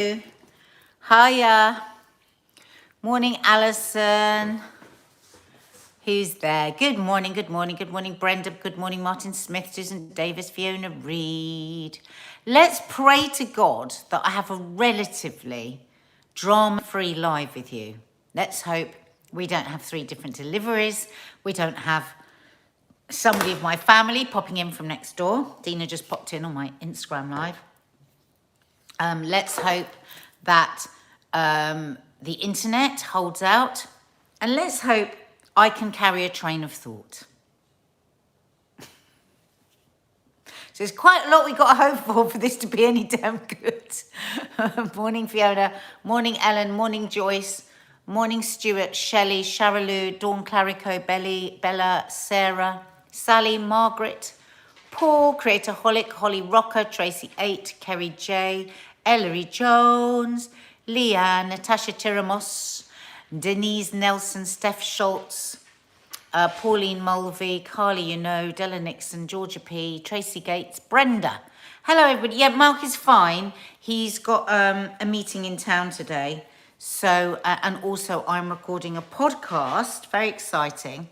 Hiya. Morning, Alison. Who's there? Good morning, good morning, good morning, Brenda. Good morning, Martin Smith, Susan Davis, Fiona Reed. Let's pray to God that I have a relatively drama-free live with you. Let's hope we don't have 3 different deliveries. We don't have somebody of my family popping in from next door. Dina just popped in on my Instagram live. Let's hope that the internet holds out, and let's hope I can carry a train of thought. So there's quite a lot we got to hope for this to be any damn good. Morning, Fiona. Morning, Ellen. Morning, Joyce. Morning, Stuart, Shelley, Sharalu, Dawn Clarico, Bella, Sarah, Sally, Margaret, Paul, Creatorholic, Holly Rocker, Tracy 8, Kerry J, Ellery Jones, Leanne, Natasha Tiramos, Denise Nelson, Steph Schultz, Pauline Mulvey, Carly Della Nixon, Georgia P, Tracy Gates, Brenda. Hello, everybody. Yeah, Mark is fine. He's got a meeting in town today. So, and also I'm recording a podcast, very exciting,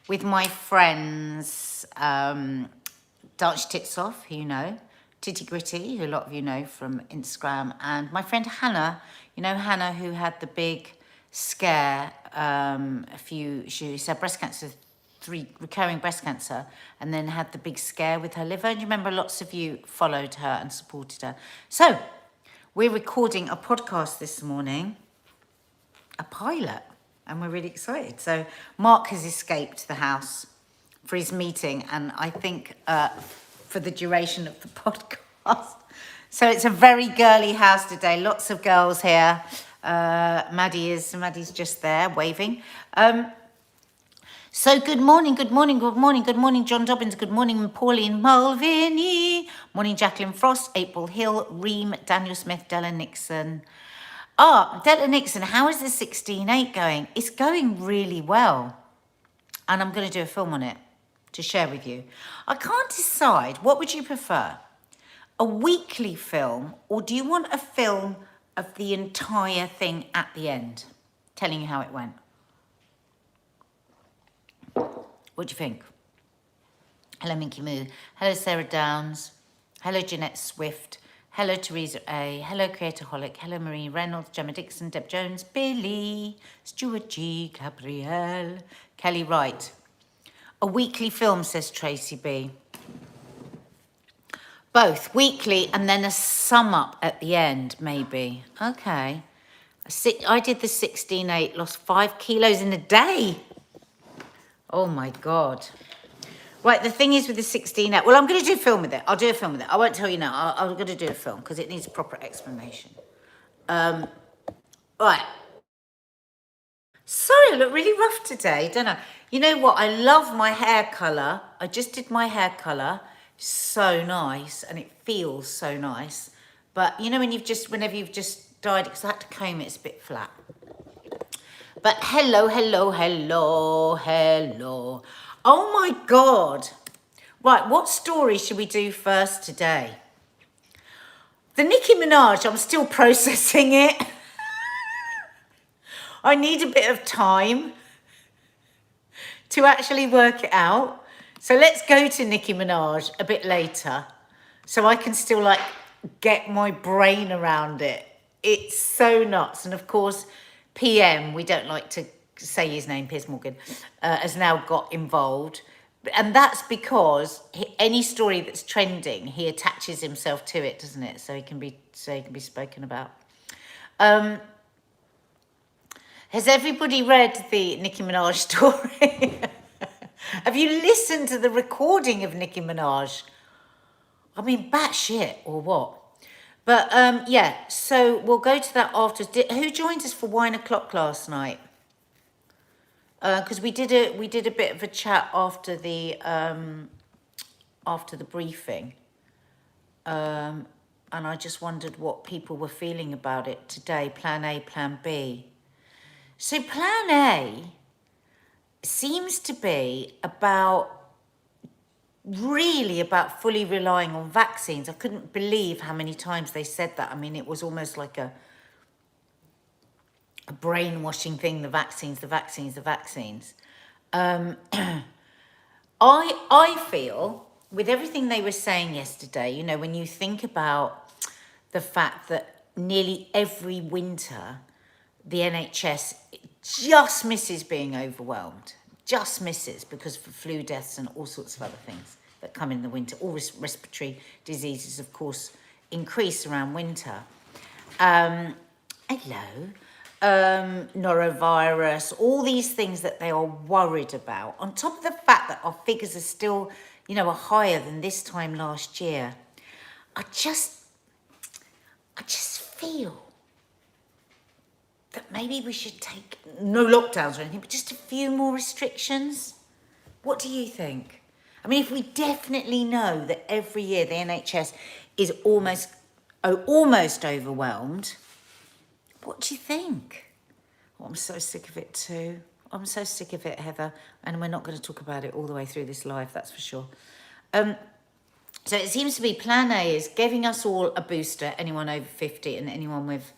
with my friends, Dutch Tits Off, who you know, Titty Gritty, who a lot of you know from Instagram, and my friend Hannah, Hannah who had the big scare, she had breast cancer, 3 recurring breast cancer, and then had the big scare with her liver. And you remember lots of you followed her and supported her. So we're recording a podcast this morning, a pilot, and we're really excited. So Mark has escaped the house for his meeting, and I think for the duration of the podcast. So it's a very girly house today. Lots of girls here. Maddie's just there waving. So good morning, good morning, good morning, good morning, John Dobbins. Good morning, Pauline Mulvaney. Morning, Jacqueline Frost, April Hill, Reem, Daniel Smith, Della Nixon. Della Nixon, how is the 16/8 going? It's going really well. And I'm going to do a film on it to share with you. I can't decide. What would you prefer? A weekly film, or do you want a film of the entire thing at the end, telling you how it went? What do you think? Hello, Minky Moo. Hello, Sarah Downs. Hello, Jeanette Swift. Hello, Teresa A. Hello, Creatorholic. Hello, Marie Reynolds, Gemma Dixon, Deb Jones, Billy, Stuart G, Gabrielle, Kelly Wright. A weekly film, says Tracy B. Both, weekly and then a sum up at the end, maybe. Okay. I did the 16/8, lost 5 kilos in a day. Oh my God. Right, the thing is with the 16/8, well, I'm going to do a film with it. I'll do a film with it. I won't tell you now. I'm going to do a film because it needs a proper explanation. Right. Sorry, I look really rough today, don't I? You know what? I love my hair colour. I just did my hair colour. So nice, and it feels so nice. But you know whenever you've just dyed it, because I had to comb it, it's a bit flat. But hello, hello, hello, hello. Oh my God. Right, what story should we do first today? The Nicki Minaj, I'm still processing it. I need a bit of time to actually work it out. So let's go to Nicki Minaj a bit later so I can still get my brain around it. It's so nuts. And of course, PM, we don't like to say his name, Piers Morgan, has now got involved. And that's because any story that's trending, he attaches himself to it, doesn't it? So he can be spoken about. Has everybody read the Nicki Minaj story? Have you listened to the recording of Nicki Minaj? I mean, batshit or what? But yeah, so we'll go to that after. Who joined us for wine o'clock last night? Because we did a bit of a chat after the briefing, and I just wondered what people were feeling about it today. Plan A, Plan B. So Plan A seems to be about really about fully relying on vaccines. I couldn't believe how many times they said that. I mean, it was almost like a brainwashing thing, the vaccines, the vaccines, the vaccines. I feel, with everything they were saying yesterday, you know, when you think about the fact that nearly every winter, the NHS just misses being overwhelmed, just misses, because of flu deaths and all sorts of other things that come in the winter. All respiratory diseases, of course, increase around winter. Norovirus, all these things that they are worried about, on top of the fact that our figures are still, you know, are higher than this time last year. I just feel that maybe we should take no lockdowns or anything, but just a few more restrictions. What do you think? I mean, if we definitely know that every year the NHS is almost overwhelmed, what do you think? Oh, I'm so sick of it too. I'm so sick of it, Heather. And we're not going to talk about it all the way through this live, that's for sure. So it seems to be plan A is giving us all a booster, anyone over 50 and anyone with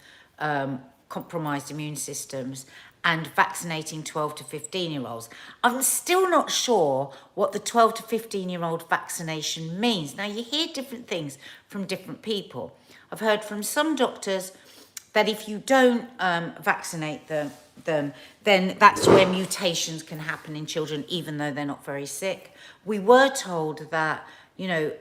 compromised immune systems, and vaccinating 12 to 15-year-olds. I'm still not sure what the 12 to 15-year-old vaccination means. Now, you hear different things from different people. I've heard from some doctors that if you don't vaccinate them, then that's where mutations can happen in children, even though they're not very sick. We were told that, you know,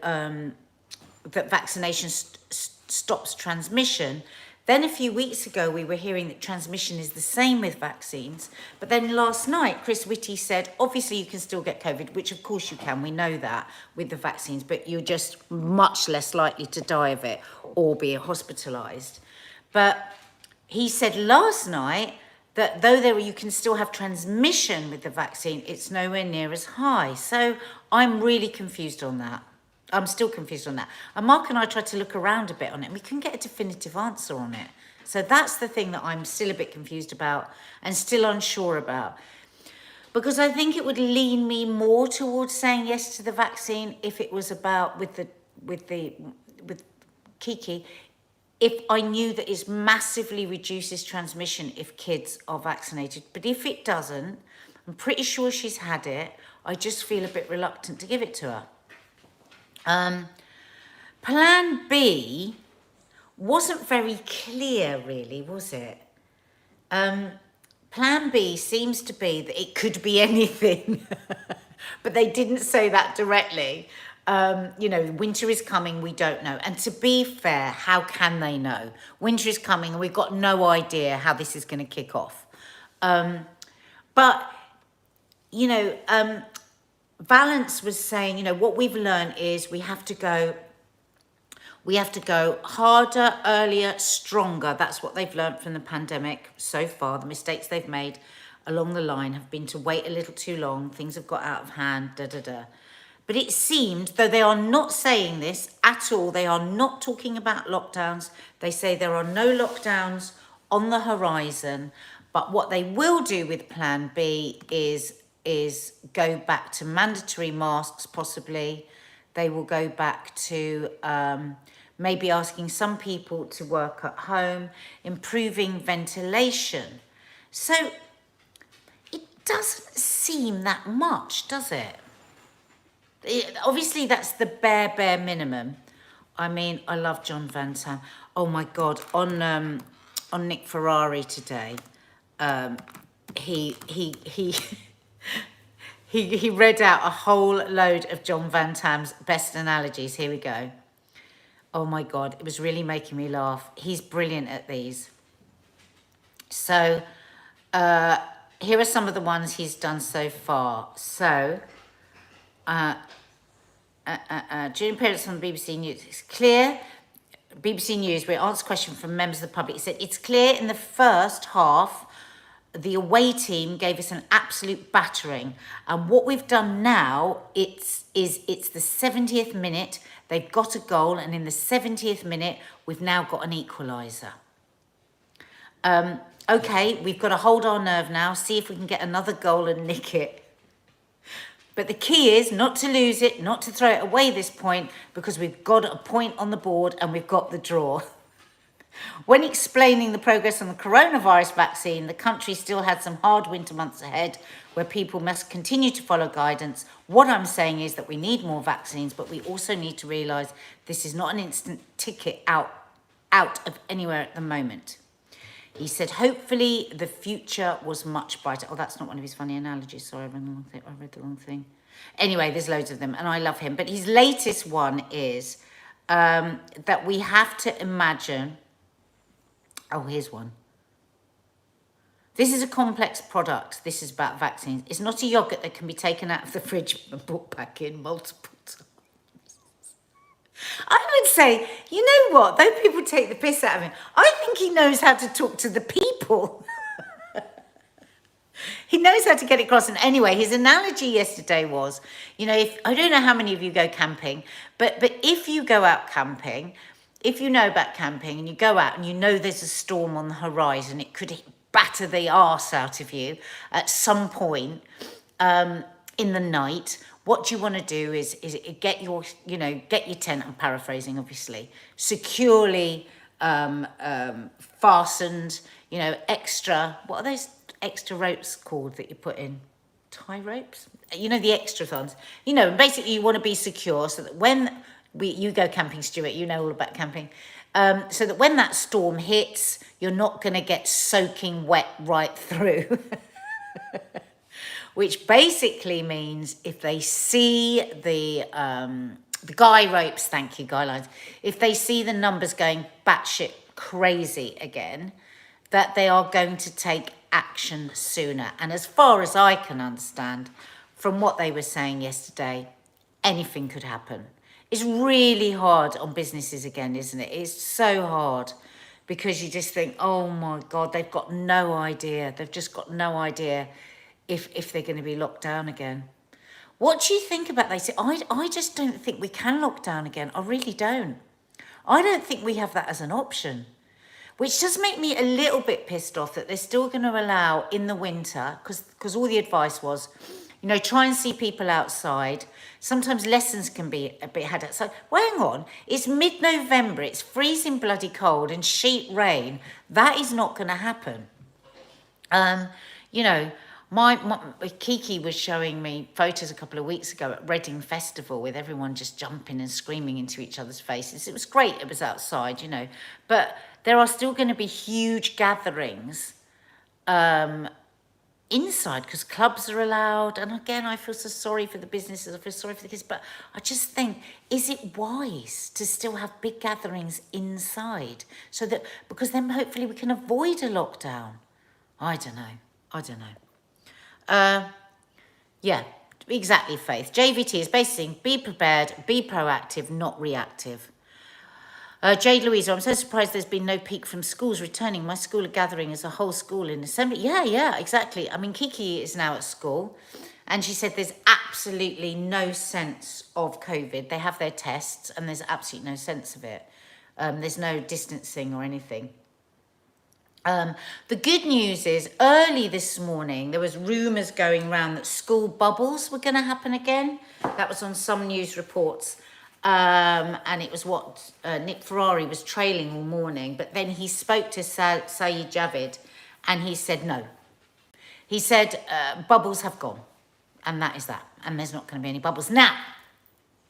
that vaccination stops transmission. Then a few weeks ago, we were hearing that transmission is the same with vaccines. But then last night, Chris Whitty said, obviously you can still get COVID, which of course you can, we know that with the vaccines, but you're just much less likely to die of it or be hospitalised. But he said last night that though you can still have transmission with the vaccine, it's nowhere near as high. So I'm really confused on that. I'm still confused on that. And Mark and I tried to look around a bit on it, and we couldn't get a definitive answer on it. So that's the thing that I'm still a bit confused about and still unsure about. Because I think it would lean me more towards saying yes to the vaccine if it was about with Kiki, if I knew that it massively reduces transmission if kids are vaccinated. But if it doesn't, I'm pretty sure she's had it. I just feel a bit reluctant to give it to her. Plan B wasn't very clear, really, was it? Plan B seems to be that it could be anything, but they didn't say that directly. You know, winter is coming, we don't know. And to be fair, how can they know? Winter is coming and we've got no idea how this is going to kick off. But, you know, Valence was saying, you know, what we've learned is we have to go harder, earlier, stronger. That's what they've learned from the pandemic so far. The mistakes they've made along the line have been to wait a little too long. Things have got out of hand, But it seemed, though they are not saying this at all, they are not talking about lockdowns. They say there are no lockdowns on the horizon. But what they will do with Plan B is go back to mandatory masks, possibly. They will go back to maybe asking some people to work at home, improving ventilation. So it doesn't seem that much, does it? Obviously, that's the bare minimum. I mean, I love John Van Tam. Oh my God, on Nick Ferrari today, he read out a whole load of John Van Tam's best analogies. Here we go. Oh my God, it was really making me laugh. He's brilliant at these. So here are some of the ones he's done so far. So, during periods on the BBC News, it's clear, BBC News, where it answers a question from members of the public, it said, it's clear in the first half, the away team gave us an absolute battering. And what we've done now, it's the 70th minute, they've got a goal, and in the 70th minute, we've now got an equaliser. Okay, we've got to hold our nerve now, see if we can get another goal and nick it. But the key is not to lose it, not to throw it away this point, because we've got a point on the board and we've got the draw. When explaining the progress on the coronavirus vaccine, the country still had some hard winter months ahead where people must continue to follow guidance. What I'm saying is that we need more vaccines, but we also need to realise this is not an instant ticket out of anywhere at the moment. He said, hopefully the future was much brighter. Oh, that's not one of his funny analogies. Sorry, I read the wrong thing. Anyway, there's loads of them and I love him. But his latest one is that we have to imagine... Oh, here's one. This is a complex product. This is about vaccines. It's not a yogurt that can be taken out of the fridge and brought back in multiple times. I would say, you know what? Though people take the piss out of him, I think he knows how to talk to the people. He knows how to get it across. And anyway, his analogy yesterday was, you know, if I don't know how many of you go camping, but if you go out camping, if you know about camping and you go out and you know there's a storm on the horizon, it could batter the arse out of you at some point in the night. What you want to do is get your tent, I'm paraphrasing obviously, securely fastened, extra, what are those extra ropes called that you put in? Tie ropes? The extra ones. Basically you want to be secure so that when you go camping, Stuart, you know all about camping, so that when that storm hits, you're not going to get soaking wet right through. Which basically means if they see the guy ropes, thank you, guy lines, if they see the numbers going batshit crazy again, that they are going to take action sooner. And as far as I can understand, from what they were saying yesterday, anything could happen. It's really hard on businesses again, isn't it? It's so hard because you just think, oh my God, they've got no idea. They've just got no idea if they're going to be locked down again. What do you think about they say? I just don't think we can lock down again. I really don't. I don't think we have that as an option, which does make me a little bit pissed off that they're still going to allow in the winter, because all the advice was, try and see people outside. Sometimes lessons can be a bit had outside. Well, hang on, it's mid-November, it's freezing bloody cold and sheet rain. That is not going to happen. My Kiki was showing me photos a couple of weeks ago at Reading Festival with everyone just jumping and screaming into each other's faces. It was great, it was outside, but there are still going to be huge gatherings inside because clubs are allowed. And again, I feel so sorry for the businesses, I feel sorry for the kids, but I just think, is it wise to still have big gatherings inside so that, because then hopefully we can avoid a lockdown? I don't know. Yeah, exactly, Faith. JVT is basically saying, be prepared, be proactive, not reactive. Jade Louisa, I'm so surprised there's been no peak from schools returning. My school are gathering as a whole school in assembly. Yeah, exactly. I mean, Kiki is now at school and she said there's absolutely no sense of COVID. They have their tests and there's absolutely no sense of it. There's no distancing or anything. The good news is early this morning, there was rumours going around that school bubbles were going to happen again. That was on some news reports. And it was what Nick Ferrari was trailing all morning. But then he spoke to Saeed Javid and he said no. He said bubbles have gone. And that is that. And there's not going to be any bubbles. Now,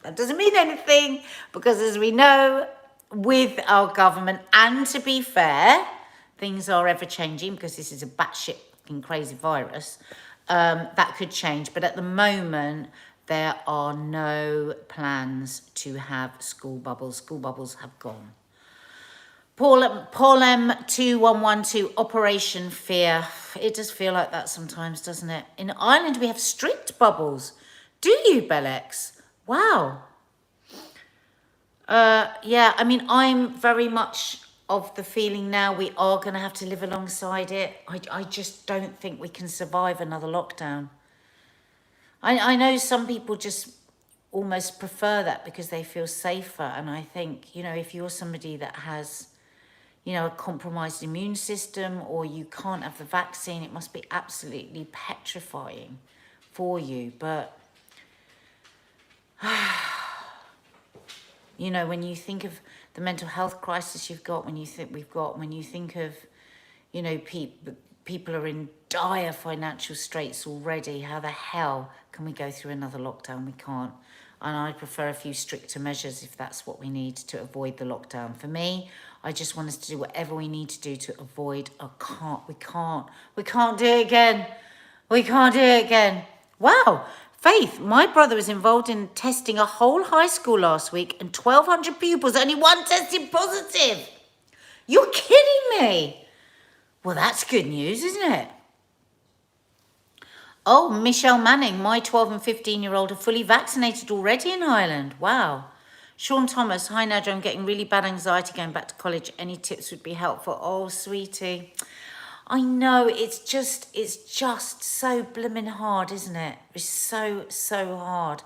that doesn't mean anything because as we know, with our government, and to be fair, things are ever changing because this is a batshit fucking crazy virus. That could change. But at the moment, there are no plans to have school bubbles. School bubbles have gone. Paul M2112, Operation Fear. It does feel like that sometimes, doesn't it? In Ireland, we have strict bubbles. Do you, Bellex? Wow. Yeah, I mean, I'm very much of the feeling now we are going to have to live alongside it. I just don't think we can survive another lockdown. I know some people just almost prefer that because they feel safer. And I think, if you're somebody that has, a compromised immune system or you can't have the vaccine, it must be absolutely petrifying for you. But You know, when you think of the mental health crisis you've got, when you think of, you know, people are in dire financial straits already. How the hell can we go through another lockdown? We can't. And I prefer a few stricter measures if that's what we need to avoid the lockdown. For me, I just want us to do whatever we need to do to avoid. We can't do it again. We can't do it again. Wow. Faith, my brother was involved in testing a whole high school last week and 1,200 pupils, only one tested positive. You're kidding me. Well, that's good news, isn't it? Oh, Michelle Manning, my 12 and 15-year-old are fully vaccinated already in Ireland. Wow. Sean Thomas, hi Nadia, I'm getting really bad anxiety going back to college. Any tips would be helpful. Oh, sweetie. I know, it's just so blimmin' hard, isn't it? It's so hard.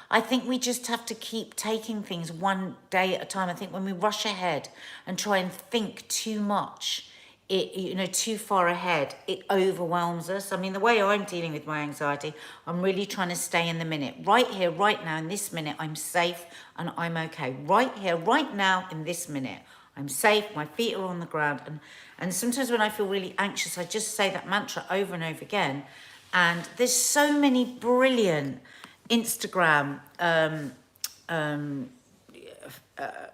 I think we just have to keep taking things one day at a time. I think when we rush ahead and try and think too much, too far ahead, it overwhelms us. I mean, the way I'm dealing with my anxiety, I'm really trying to stay in the minute. Right here, right now, in this minute, I'm safe and I'm okay. Right here, right now, in this minute, I'm safe, my feet are on the ground. And sometimes when I feel really anxious, I just say that mantra over and over again. And there's so many brilliant Instagram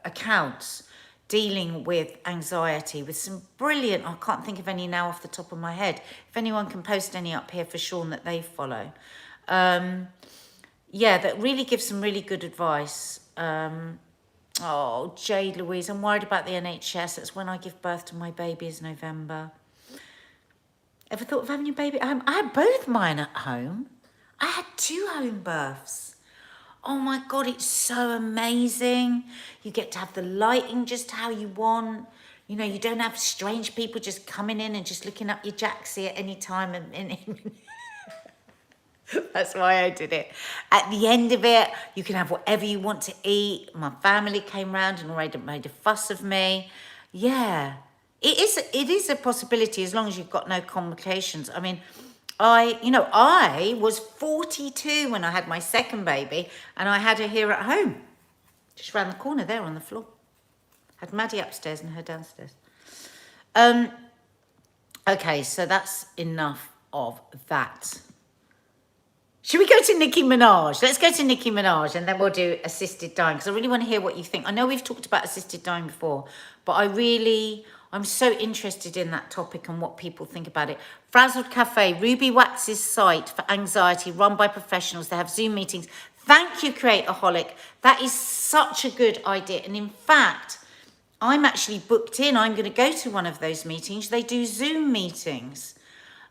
accounts dealing with anxiety with some brilliant, I can't think of any now off the top of my head. If anyone can post any up here for Sean that they follow. That really gives some really good advice. Oh, Jade Louise, I'm worried about the NHS. It's when I give birth to my baby is November. Ever thought of having your baby at home? I had both mine at home. I had 2 home births. Oh my God, it's so amazing. You get to have the lighting just how you want. You know, you don't have strange people just coming in and just looking up your jacksie at any time. That's why I did it. At the end of it, you can have whatever you want to eat. My family came round and made a fuss of me. Yeah, it is a possibility as long as you've got no complications. I mean, I was 42 when I had my second baby and I had her here at home. Just round the corner there on the floor. Had Maddie upstairs and her downstairs. Okay, so that's enough of that. Should we go to Nicki Minaj? Let's go to Nicki Minaj and then we'll do assisted dying because I really want to hear what you think. I know we've talked about assisted dying before, but I'm so interested in that topic and what people think about it. Frazzled Cafe, Ruby Wax's site for anxiety run by professionals. They have Zoom meetings. Thank you, Creatorholic. That is such a good idea. And in fact, I'm actually booked in. I'm going to go to one of those meetings. They do Zoom meetings,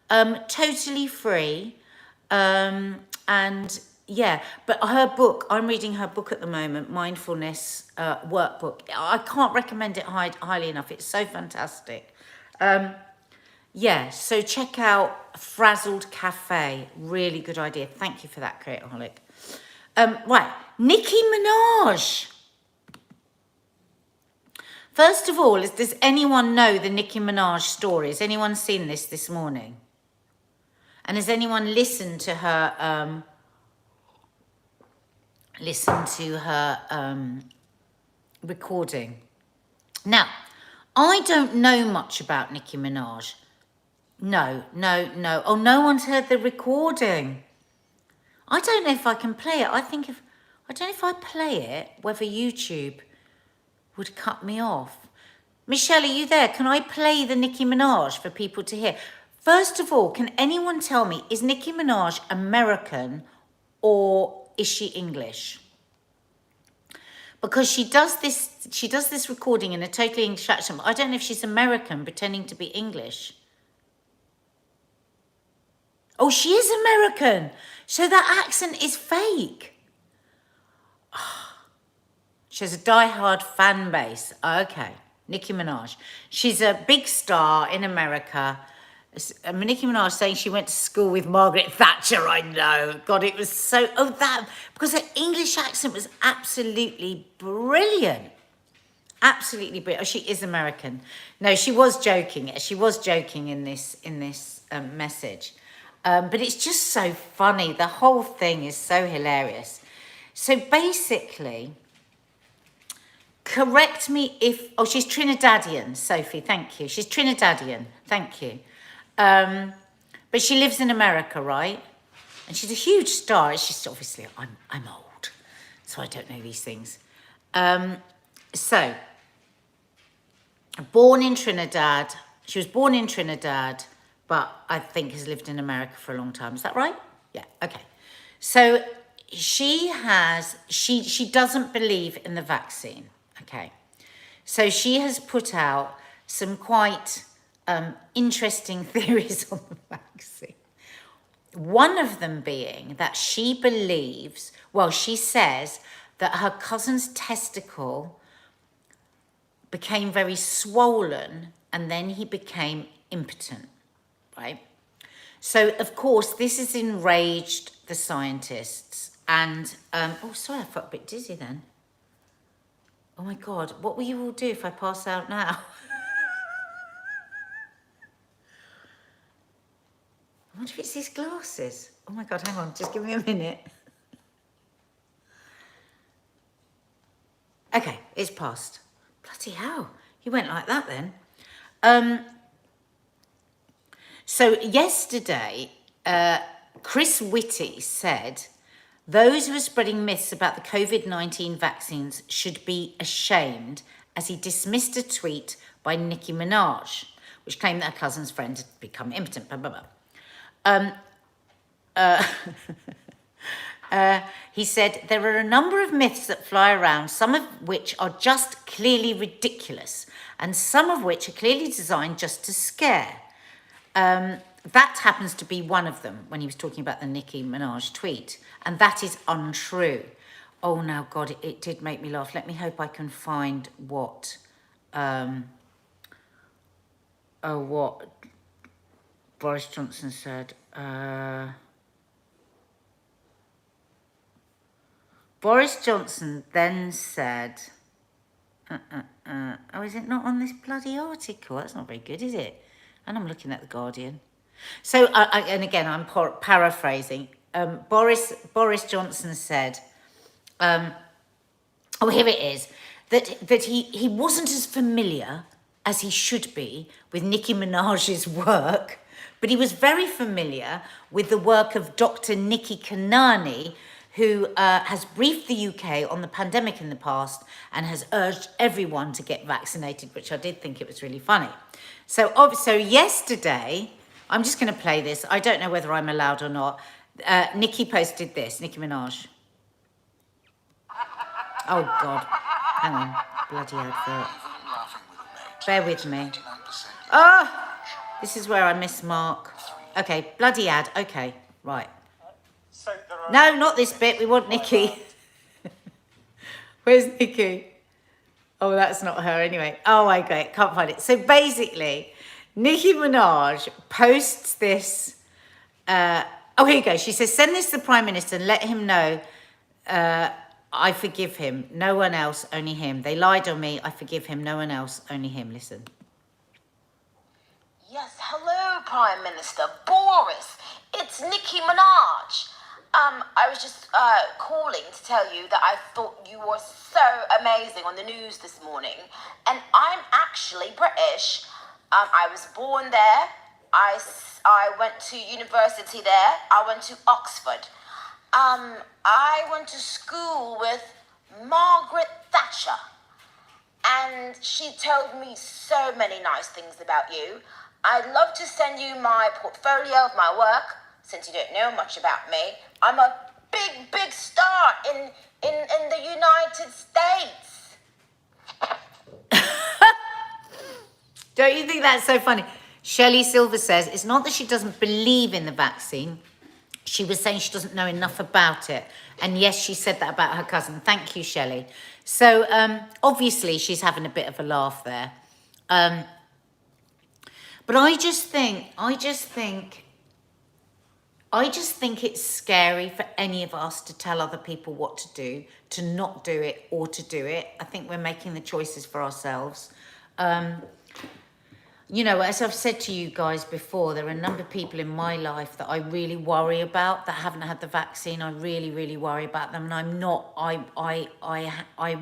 totally free. And yeah, but her book, I'm reading her book at the moment, Mindfulness Workbook. I can't recommend it highly enough. It's so fantastic. So check out Frazzled Cafe. Really good idea. Thank you for that, Creatorholic. Right, Nicki Minaj. First of all, does anyone know the Nicki Minaj story? Has anyone seen this morning? And has anyone listened to her recording? Now, I don't know much about Nicki Minaj. No. Oh, no one's heard the recording. I don't know if I can play it. I don't know if I play it, whether YouTube would cut me off. Michelle, are you there? Can I play the Nicki Minaj for people to hear? First of all, can anyone tell me, is Nicki Minaj American or is she English? Because she does this recording in a totally English accent, but I don't know if she's American pretending to be English. Oh, she is American. So that accent is fake. Oh, she has a die-hard fan base. Okay, Nicki Minaj. She's a big star in America. Nicki Minaj saying she went to school with Margaret Thatcher. I know. God, it was so... because her English accent was absolutely brilliant. Absolutely brilliant. Oh, she is American. No, she was joking. She was joking in this message. But it's just so funny. The whole thing is so hilarious. So basically, correct me if, oh, she's Trinidadian, Sophie, thank you. She's Trinidadian, thank you. But she lives in America, right? And she's a huge star. It's just obviously, I'm old, so I don't know these things. So, born in Trinidad. She was born in Trinidad, but I think has lived in America for a long time. Is that right? Yeah, okay. So she doesn't believe in the vaccine, okay? So she has put out some quite interesting theories on the vaccine. One of them being that she believes, well, she says that her cousin's testicle became very swollen and then he became impotent, right? So, of course, this has enraged the scientists and, oh, sorry, I felt a bit dizzy then. Oh my God, what will you all do if I pass out now? I wonder if it's these glasses. Oh my God, hang on, just give me a minute. Okay, it's passed. Bloody hell, you went like that then. So yesterday, Chris Whitty said, those who are spreading myths about the COVID-19 vaccines should be ashamed, as he dismissed a tweet by Nicki Minaj, which claimed that her cousin's friend had become impotent, blah, blah, blah. He said, there are a number of myths that fly around, some of which are just clearly ridiculous, and some of which are clearly designed just to scare. That happens to be one of them when he was talking about the Nicki Minaj tweet, and that is untrue. Oh, now, God, it did make me laugh. Let me hope I can find what Boris Johnson said. Boris Johnson then said, oh, is it not on this bloody article? That's not very good, is it? And I'm looking at The Guardian. So, and again, I'm paraphrasing. Boris Johnson said, oh, here it is, that he wasn't as familiar as he should be with Nicki Minaj's work, but he was very familiar with the work of Dr. Nikki Kanani, who has briefed the UK on the pandemic in the past and has urged everyone to get vaccinated, which I did think it was really funny. So yesterday, I'm just going to play this. I don't know whether I'm allowed or not. Nicki posted this, Nicki Minaj. Oh, God. Hang on. Bloody advert. Bear with me. Oh, this is where I miss Mark. Okay, bloody ad. Okay, right. No, not this bit. We want Nicki. Where's Nicki? Oh, that's not her anyway. Oh, okay, can't find it. So basically, Nicki Minaj posts this. Oh, here you go. She says, send this to the Prime Minister and let him know I forgive him. No one else, only him. They lied on me. I forgive him. No one else, only him. Listen. Yes, hello, Prime Minister Boris. It's Nicki Minaj. I was just calling to tell you that I thought you were so amazing on the news this morning. And I'm actually British. I was born there. I went to university there. I went to Oxford. I went to school with Margaret Thatcher. And she told me so many nice things about you. I'd love to send you my portfolio of my work, since you don't know much about me. I'm a big, big star in the United States. Don't you think that's so funny? Shelley Silver says, it's not that she doesn't believe in the vaccine. She was saying she doesn't know enough about it. And yes, she said that about her cousin. Thank you, Shelley. So obviously she's having a bit of a laugh there. But I just think it's scary for any of us to tell other people what to do, to not do it or to do it. I think we're making the choices for ourselves. you know, as I've said to you guys before, there are a number of people in my life that I really worry about that haven't had the vaccine. I really, really worry about them, and I'm not. I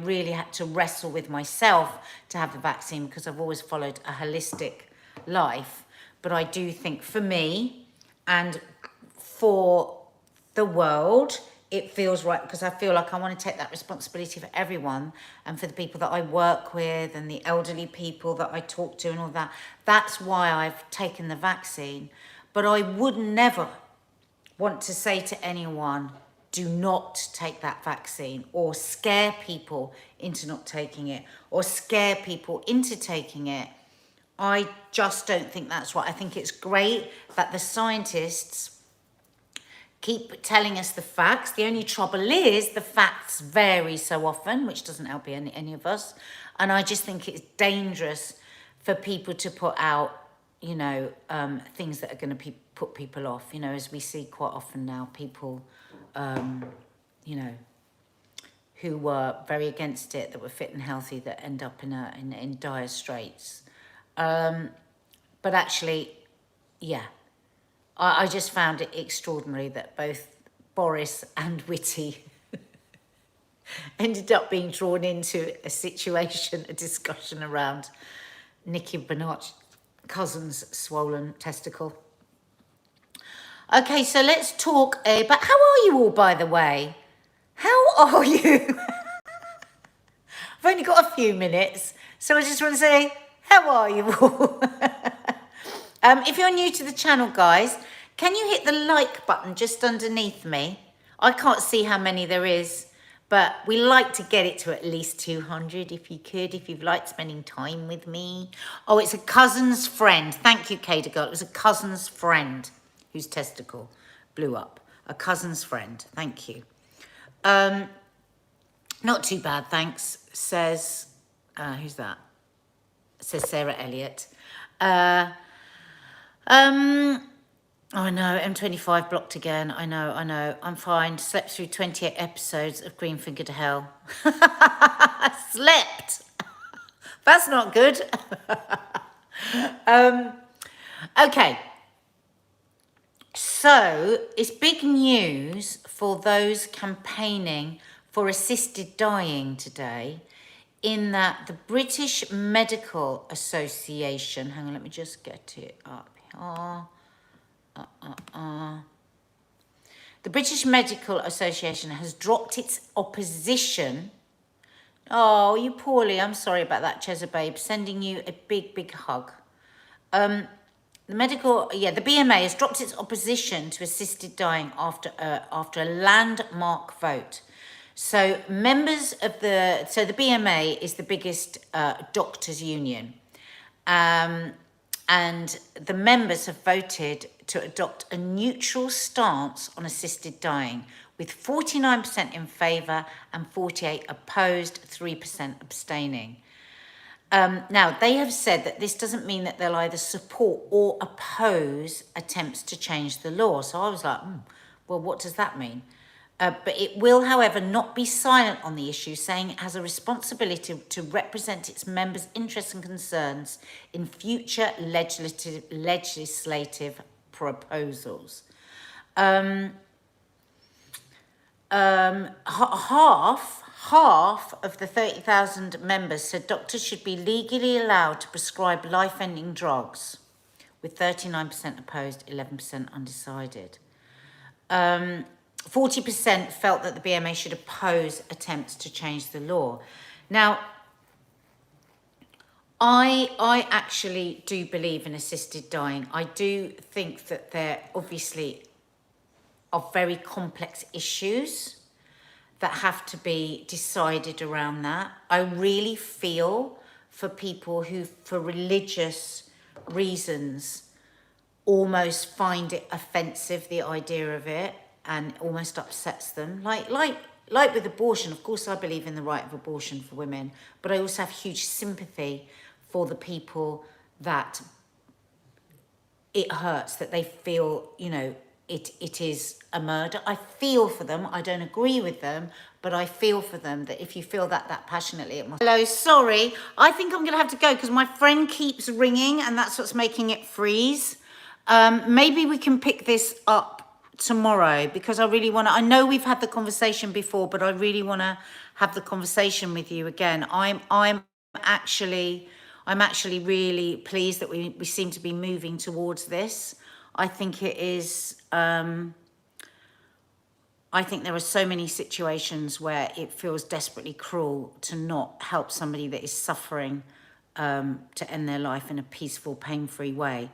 really had to wrestle with myself to have the vaccine because I've always followed a holistic life. But I do think for me and for the world, it feels right because I feel like I want to take that responsibility for everyone and for the people that I work with and the elderly people that I talk to and all that. That's why I've taken the vaccine. But I would never want to say to anyone, do not take that vaccine, or scare people into not taking it, or scare people into taking it. I just don't think that's right. I think it's great that the scientists keep telling us the facts. The only trouble is the facts vary so often, which doesn't help any of us. And I just think it's dangerous for people to put out, you know, things that are going to put people off. You know, as we see quite often now, people, you know, who were very against it, that were fit and healthy, that end up in dire straits. But actually, yeah. I just found it extraordinary that both Boris and Whitty ended up being drawn into a situation, a discussion around Nicki Minaj's cousin's swollen testicle. Okay, so let's talk about, how are you all, by the way? How are you? I've only got a few minutes, so I just want to say, how are you all? If you're new to the channel, guys, can you hit the like button just underneath me? I can't see how many there is, but we like to get it to at least 200 if you could, if you've liked spending time with me. Oh, it's a cousin's friend. Thank you, Kada Girl. It was a cousin's friend whose testicle blew up. A cousin's friend. Thank you. Not too bad, thanks, says, who's that? Says Sarah Elliott. I know, M25 blocked again. I know. I'm fine. Slept through 28 episodes of Greenfinger to Hell. Slept. That's not good. Okay. So, it's big news for those campaigning for assisted dying today, in that the British Medical Association, hang on, let me just get it up here. The British Medical Association has dropped its opposition. Oh, you poorly. I'm sorry about that, Chesa Babe. Sending you a big, big hug. The BMA has dropped its opposition to assisted dying after a landmark vote. So members of the BMA is the biggest doctors' union. And the members have voted to adopt a neutral stance on assisted dying, with 49% in favour and 48% opposed, 3% abstaining. Now, they have said that this doesn't mean that they'll either support or oppose attempts to change the law. So I was like, well, what does that mean? But it will, however, not be silent on the issue, saying it has a responsibility to represent its members' interests and concerns in future legislative proposals. Half of the 30,000 members said doctors should be legally allowed to prescribe life-ending drugs, with 39% opposed, 11% undecided. 40% felt that the BMA should oppose attempts to change the law. Now, I actually do believe in assisted dying. I do think that there obviously are very complex issues that have to be decided around that. I really feel for people who, for religious reasons, almost find it offensive, the idea of it, and almost upsets them. Like with abortion, of course I believe in the right of abortion for women, but I also have huge sympathy for the people that it hurts, that they feel, you know, it is a murder. I feel for them. I don't agree with them, but I feel for them that if you feel that passionately, it must. Hello, sorry. I think I'm going to have to go because my friend keeps ringing and that's what's making it freeze. Maybe we can pick this up tomorrow because I really want to, I know we've had the conversation before, but I really want to have the conversation with you again. I'm actually really pleased that we seem to be moving towards this. I think it is, I think there are so many situations where it feels desperately cruel to not help somebody that is suffering to end their life in a peaceful, pain-free way.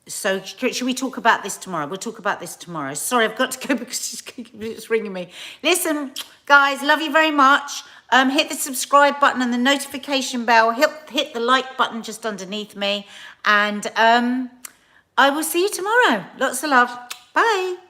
So should we talk about this tomorrow? We'll talk about this tomorrow. Sorry, I've got to go because she's ringing me. Listen, guys, love you very much. Hit the subscribe button and the notification bell. Hit the like button just underneath me. And I will see you tomorrow. Lots of love. Bye.